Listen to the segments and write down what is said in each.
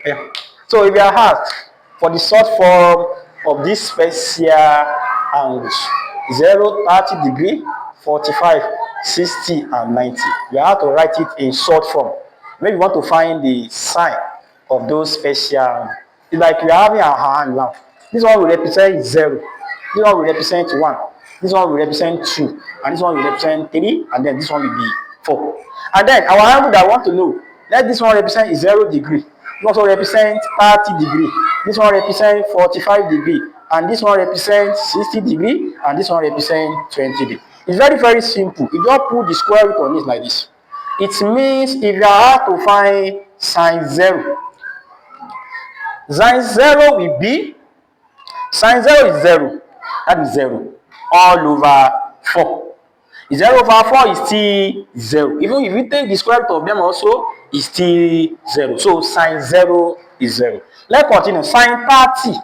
Yeah. So if you are asked for the short form of this special angles, 0, 30 degree, 45, 60, and 90. You have to write it in short form. Maybe you want to find the sign of those special. It's like you are having a hand now. This one will represent 0. This one will represent 1. This one will represent 2. And this one will represent 3. And then this one will be 4. And then our angle that I want to know, let this one represent 0 degree. This also represent 30 degree. This one represent 45 degree. And this one represents 60 degree. And this one represents 20 degree. It's very, very simple. You just put the square root on it like this. It means if you have to find sine 0, sine 0 will be, sine 0 is 0. That is 0. All over 4. 0 over 4 is still 0. Even if you take the square root of them also, it's still 0. So sine 0 is 0. Let's continue. Sine 30.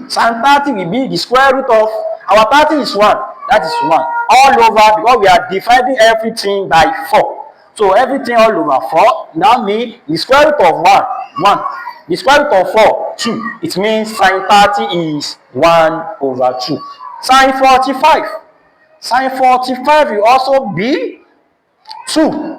Sine 30 will be the square root of, our 30 is 1. That is 1. All over, because we are dividing everything by 4. So everything all over 4, now means the square root of 1, 1. The square root of 4, 2. It means sine 30 is 1 over 2. Sine 45. Sine 45 will also be 2.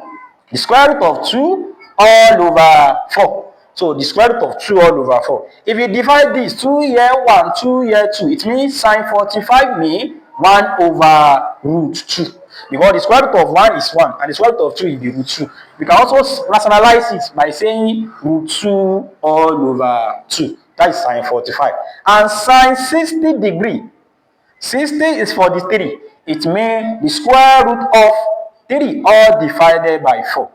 The square root of 2 all over 4. So the square root of 2 all over 4. If you divide this, 2 here 1, 2 here 2, it means sine 45 means 1 over root 2. Because the square root of 1 is 1 and the square root of 2 is the root 2. We can also rationalize it by saying root 2 all over 2. That is sine 45. And sine 60 degree. 60 is for the 3. It means the square root of 3 all divided by 4.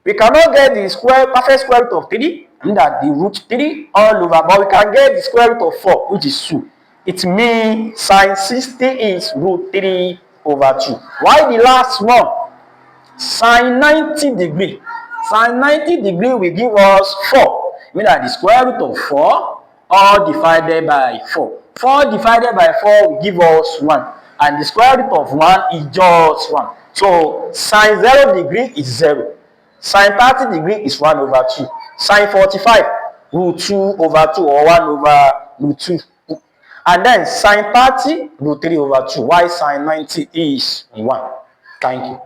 We cannot get the perfect square root of 3, mean that the root 3 all over, but we can get the square root of 4, which is 2. It means sine 60 is root 3 over 2. Why the last one? Sine 90 degree. Sine 90 degree will give us 4. Mean that the square root of 4 all divided by 4. 4 divided by 4 will give us 1. And the square root of 1 is just 1. So sine 0 degree is 0. Sine 30 degree is 1 over 2. Sine 45, root 2 over 2 or 1 over root 2. And then sine 30, root 3 over 2. Why sine 90 is 1. Thank you.